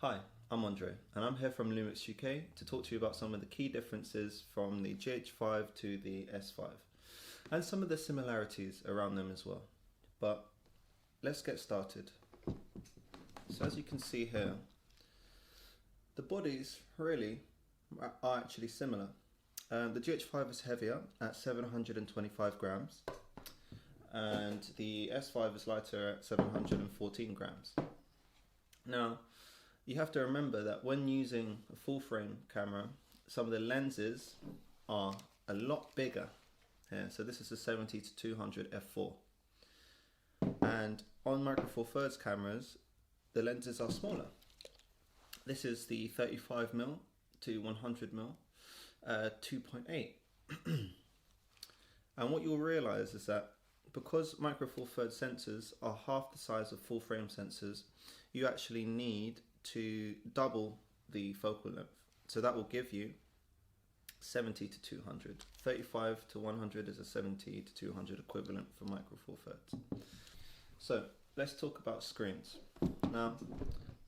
Hi, I'm Andre and I'm here from Lumix UK to talk to you about some of the key differences from the GH5 to the S5 and some of the similarities around them as well. But let's get started. So as you can see here, the bodies really are actually similar. The GH5 is heavier at 725 grams and the S5 is lighter at 714 grams. Now, you have to remember that when using a full frame camera, some of the lenses are a lot bigger. Yeah, so this is a 70 to 200 f4. And on Micro Four Thirds cameras, the lenses are smaller. This is the 35mm to 100mm 2.8. And what you'll realize is that because Micro Four Thirds sensors are half the size of full frame sensors, you actually need to double the focal length. So that will give you 70 to 200. 35 to 100 is a 70 to 200 equivalent for Micro Four Thirds. So let's talk about screens. Now,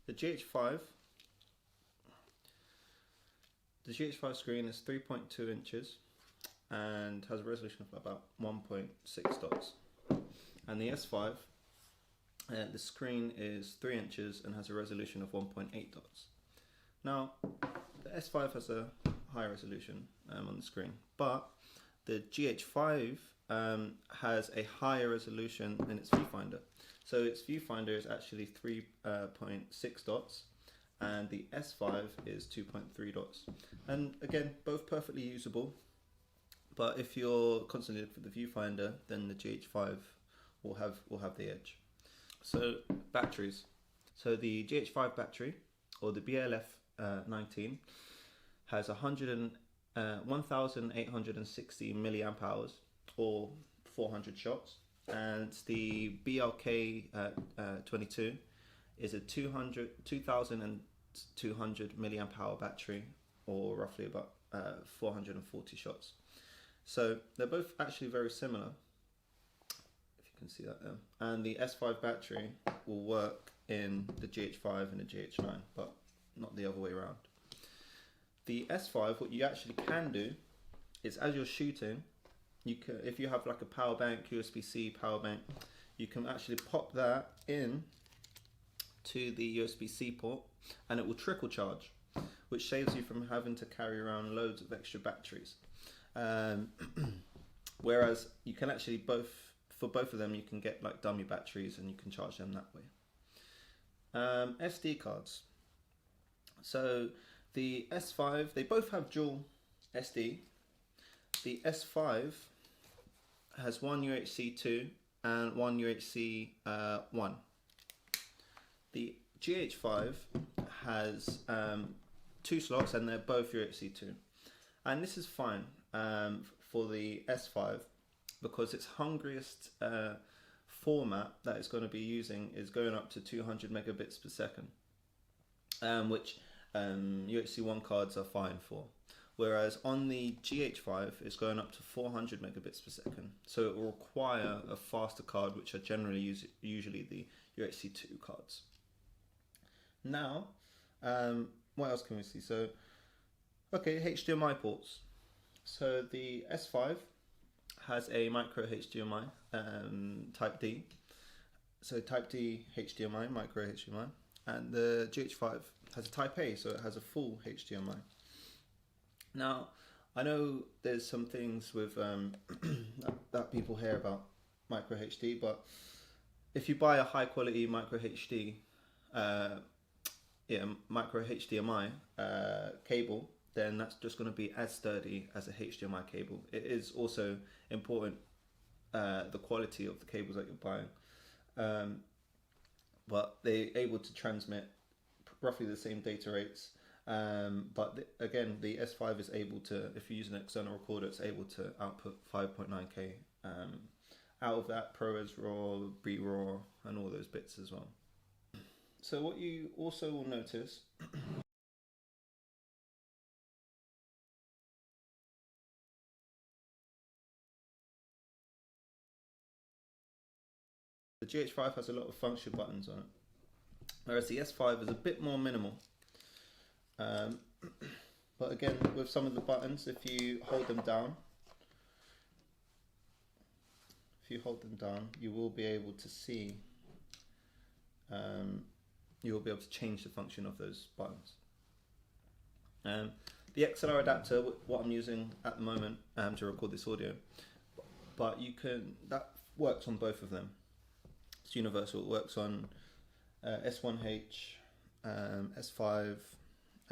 the GH5 screen is 3.2 inches and has a resolution of about 1.6 dots. And the S5, the screen is 3 inches and has a resolution of 1.8 dots. Now, the S5 has a high resolution on the screen, but the GH5 has a higher resolution in its viewfinder. So its viewfinder is actually 3.6 dots and the S5 is 2.3 dots. And again, both perfectly usable, but if you're constantly looking for the viewfinder, then the GH5 will have the edge. So batteries. So the GH5 battery, or the BLF19, has 1,860 milliamp hours, or 400 shots, and the BLK22 is a 2,200 milliamp hour battery, or roughly about 440 shots. So they're both actually very similar. Can see that there. And the S5 battery will work in the GH5 and the GH9, but not the other way around. The S5, what you actually can do is, as you're shooting, you can, if you have like a power bank, USB-C power bank, you can actually pop that in to the USB-C port and it will trickle charge, which saves you from having to carry around loads of extra batteries. Whereas you can actually for both of them, you can get like dummy batteries and you can charge them that way. SD cards. So the S5, they both have dual SD. The S5 has one UHC 2 and one UHC 1. The GH5 has 2 slots and they're both UHC 2. And this is fine for the S5, because its hungriest format that it's going to be using is going up to 200 megabits per second, which UHC 1 cards are fine for. Whereas on the GH5, it's going up to 400 megabits per second. So it will require a faster card, which are generally usually the UHC 2 cards. Now, what else can we see? So, okay, HDMI ports. So the S5 has a micro HDMI type D, so type D HDMI, micro HDMI, and the GH5 has a type A, so it has a full HDMI. Now, I know there's some things with that people hear about micro HD, but if you buy a high quality micro HD, micro HDMI cable, then that's just going to be as sturdy as a HDMI cable. It is also important the quality of the cables that you're buying, but they're able to transmit roughly the same data rates, but again the S5 is able to, if you use an external recorder, it's able to output 5.9K out of that, ProRes RAW, B-RAW and all those bits as well. So what you also will notice the GH5 has a lot of function buttons on it. whereas the S5 is a bit more minimal. But again, with some of the buttons, if you hold them down, you will be able to see, you will be able to change the function of those buttons. The XLR adapter, what I'm using at the moment to record this audio, but that works on both of them. It's universal. It works on S1H, S5,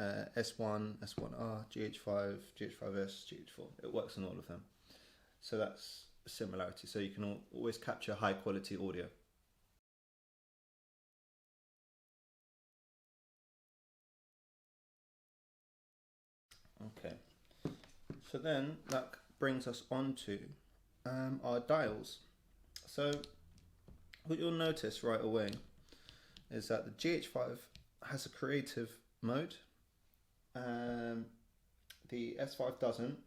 S1, S1R, GH5, GH5S, GH4. It works on all of them. So that's a similarity. So you can always capture high quality audio. Okay. So then that brings us on to our dials. So what you'll notice right away is that the GH5 has a creative mode. The S5 doesn't,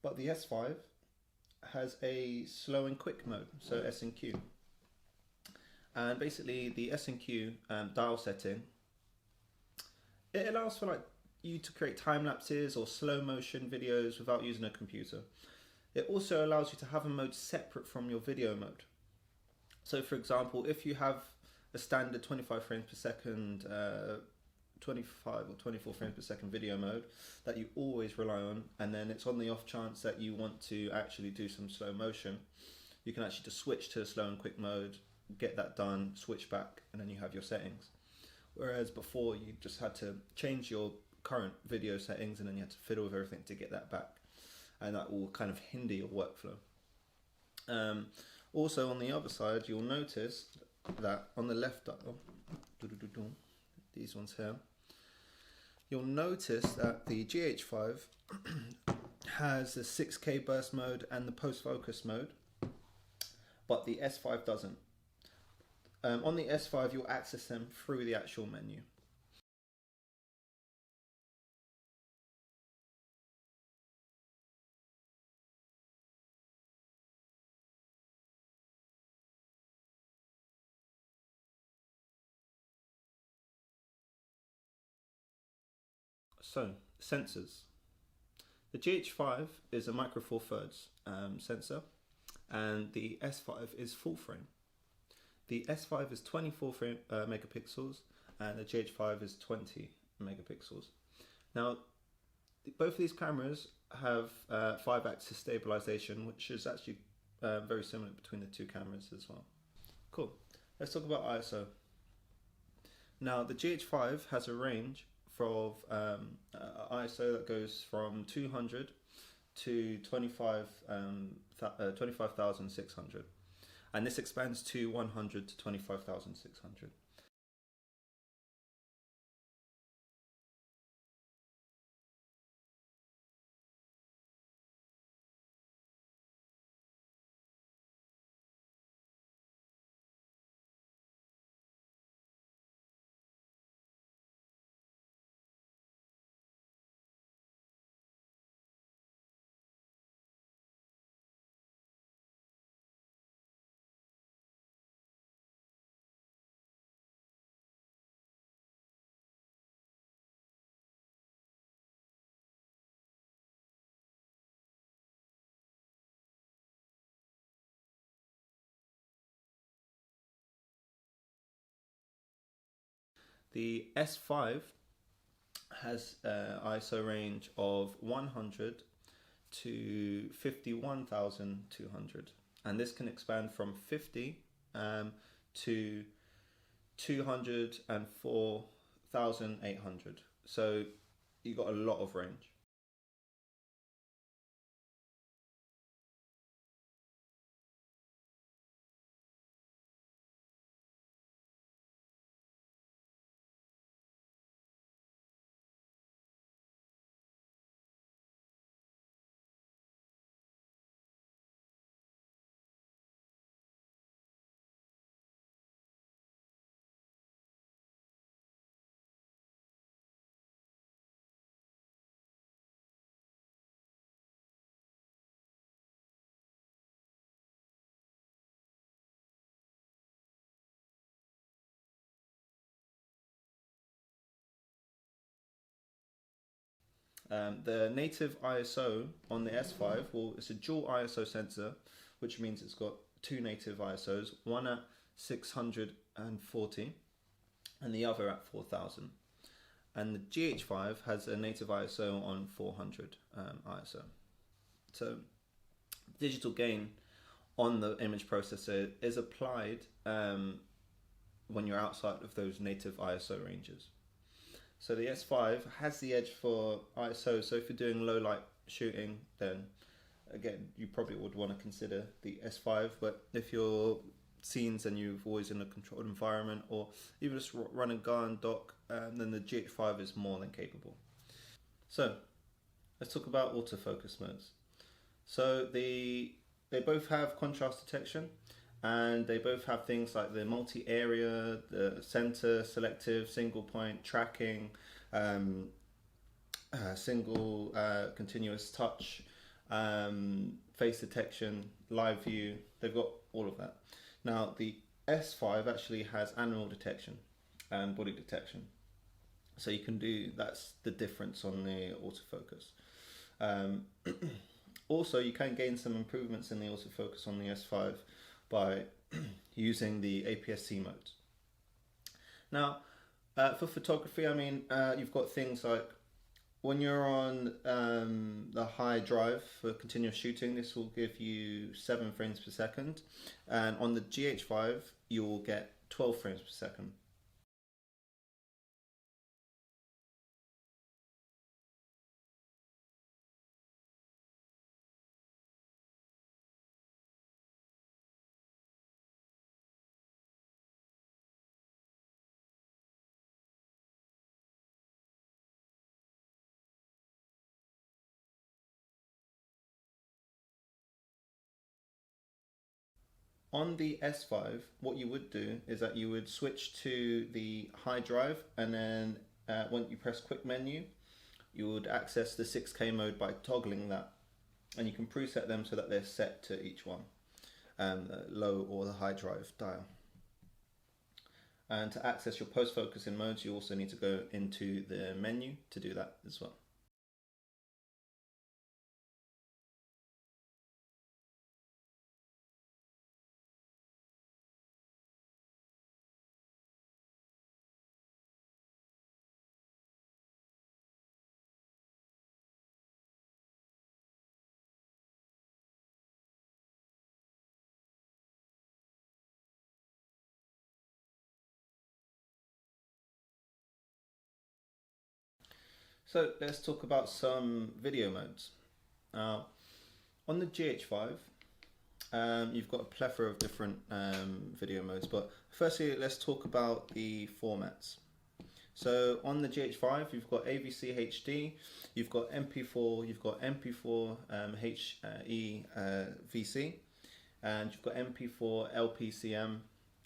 but the S5 has a slow and quick mode, so S and Q. And basically the S and Q dial setting, it allows for you to create time lapses or slow motion videos without using a computer. It also allows you to have a mode separate from your video mode. So for example, if you have a standard 25 frames per second, 25 or 24 frames per second video mode that you always rely on, and then it's on the off chance that you want to actually do some slow motion, you can actually just switch to slow and quick mode, get that done, switch back, and then you have your settings. Whereas before you just had to change your current video settings and then you had to fiddle with everything to get that back, and that will kind of hinder your workflow. Also on the other side, you'll notice that on the left dial, these ones here, you'll notice that the GH5 has the 6K burst mode and the post focus mode, but the S5 doesn't. On the S5 you'll access them through the actual menu. So, sensors. The GH5 is a micro four thirds sensor, and the S5 is full frame. The S5 is 24 megapixels, and the GH5 is 20 megapixels. Now, both of these cameras have 5-axis stabilization, which is actually very similar between the two cameras as well. Cool. Let's talk about ISO. Now, the GH5 has a range of ISO that goes from 200 to 25,600, and this expands to 100 to 25,600. The S5 has ISO range of 100 to 51,200, and this can expand from 50 to 204,800. So you got a lot of range. The native ISO on the S5, well, it's a dual ISO sensor, which means it's got two native ISOs, one at 640 and the other at 4000. And the GH5 has a native ISO on 400 ISO. So digital gain on the image processor is applied when you're outside of those native ISO ranges. So the S5 has the edge for ISO, so if you're doing low light shooting, then again, you probably would want to consider the S5, but if you're scenes and you're always in a controlled environment, or even just run and gun dock, then the GH5 is more than capable. So let's talk about autofocus modes. So they both have contrast detection, and they both have things like the multi-area, the center, selective, single point, tracking, single continuous touch, face detection, live view. They've got all of that. Now the S5 actually has animal detection and body detection, so you can do, that's the difference on the autofocus. Also, you can gain some improvements in the autofocus on the S5 by using the APS-C modes. Now, for photography, I mean, you've got things like when you're on the high drive for continuous shooting, this will give you 7 frames per second, and on the GH5 you will get 12 frames per second. On the S5, what you would do is that you would switch to the high drive, and then when you press quick menu, you would access the 6K mode by toggling that, and you can preset them so that they're set to each one, the low or the high drive dial. And to access your post focusing modes, you also need to go into the menu to do that as well. So let's talk about some video modes. Now, on the GH5, you've got a plethora of different video modes, but firstly, let's talk about the formats. So on the GH5, you've got AVC HD, you've got MP4, you've got MP4 VC, and you've got MP4 LPCM,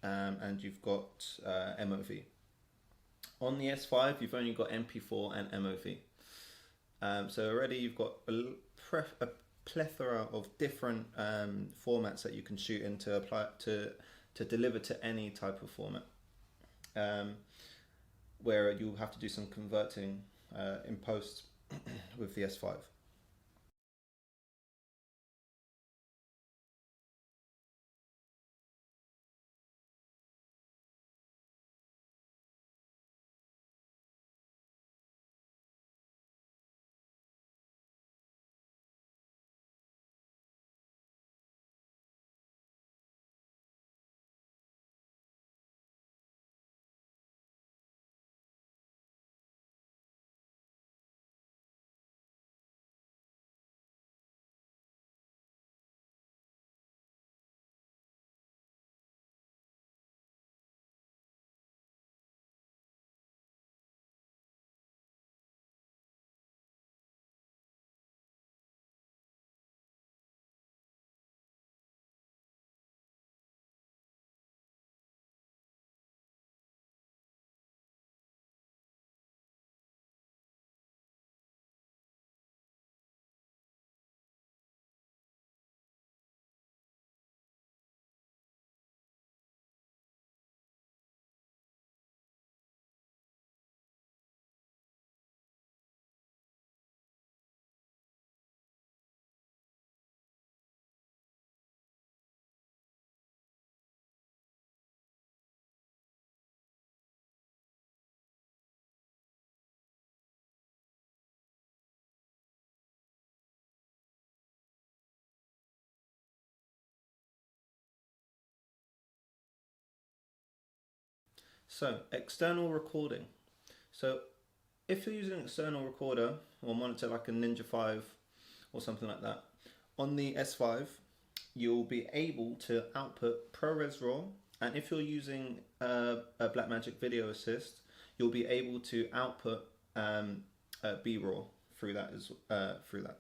and you've got MOV. On the S5, you've only got MP4 and MOV. So already you've got a plethora of different formats that you can shoot in to apply to deliver to any type of format, where you'll have to do some converting in post with the S5. So external recording. So if you're using an external recorder or monitor like a Ninja 5 or something like that, on the S5 you'll be able to output ProRes RAW, and if you're using a Blackmagic Video Assist, you'll be able to output B-RAW through that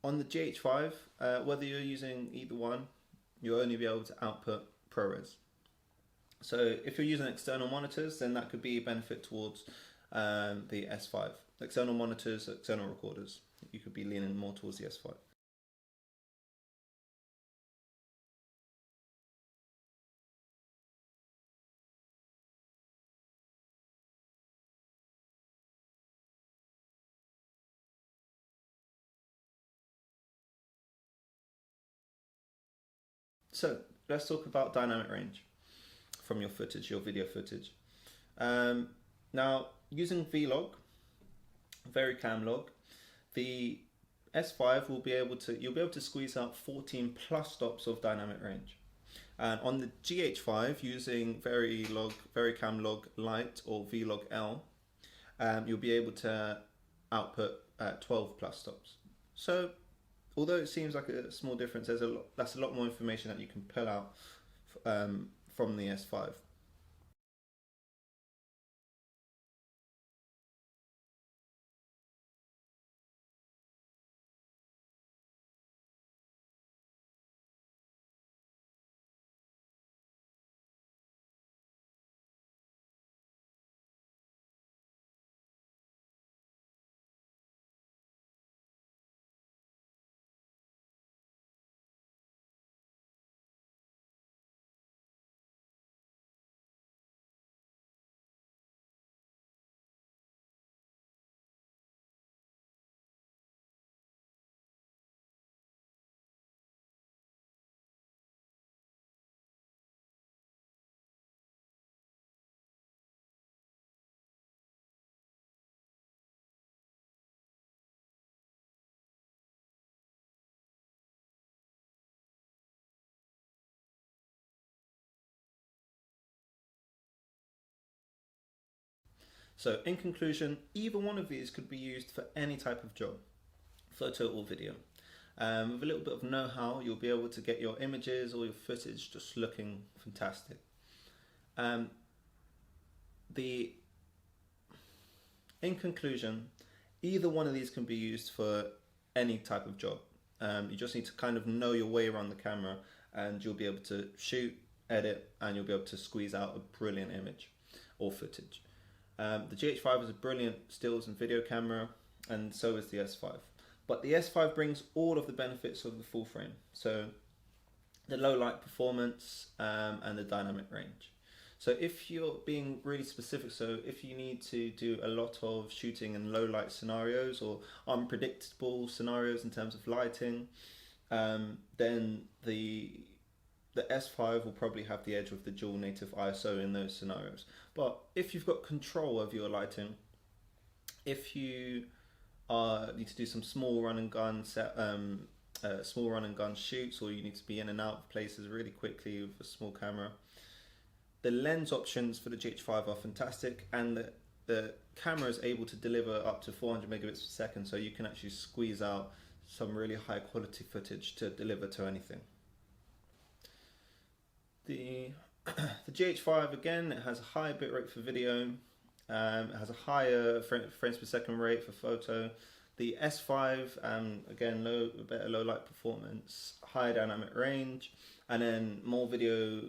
On the GH5, whether you're using either one, you'll only be able to output ProRes. So if you're using external monitors, then that could be a benefit towards the S5. External monitors, external recorders, you could be leaning more towards the S5. So let's talk about dynamic range from your footage, your video footage. Now, using Vlog, Vericam log, the S5 will be able to, you'll be able to squeeze out 14 plus stops of dynamic range. And on the GH5, using Vericam log Lite or Vlog L, you'll be able to output 12 plus stops. So although it seems like a small difference, that's a lot more information that you can pull out from the S5. So in conclusion, either one of these could be used for any type of job, photo or video. With a little bit of know-how, you'll be able to get your images or your footage just looking fantastic. In conclusion, either one of these can be used for any type of job. You just need to kind of know your way around the camera, and you'll be able to shoot, edit, and you'll be able to squeeze out a brilliant image or footage. The GH5 is a brilliant stills and video camera, and so is the S5. But the S5 brings all of the benefits of the full frame. So the low light performance and the dynamic range. So if you're being really specific, so if you need to do a lot of shooting in low light scenarios or unpredictable scenarios in terms of lighting, then the S5 will probably have the edge with the dual native ISO in those scenarios. But if you've got control over your lighting, if you need to do some small run and gun shoots, or you need to be in and out of places really quickly with a small camera, the lens options for the GH5 are fantastic, and the camera is able to deliver up to 400 megabits per second, so you can actually squeeze out some really high quality footage to deliver to anything. The GH5, again, it has a high bitrate for video, it has a higher frames per second rate for photo. The S5, again, better low light performance, higher dynamic range, and then more video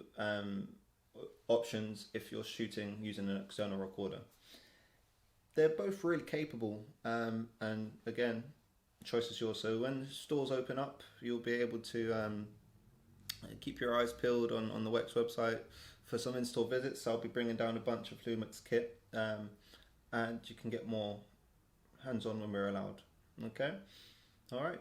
options if you're shooting using an external recorder. They're both really capable, and again, choice is yours. So when stores open up, you'll be able to keep your eyes peeled on the Wex website for some in-store visits. I'll be bringing down a bunch of Lumix kit, and you can get more hands-on when we're allowed. Okay, all right.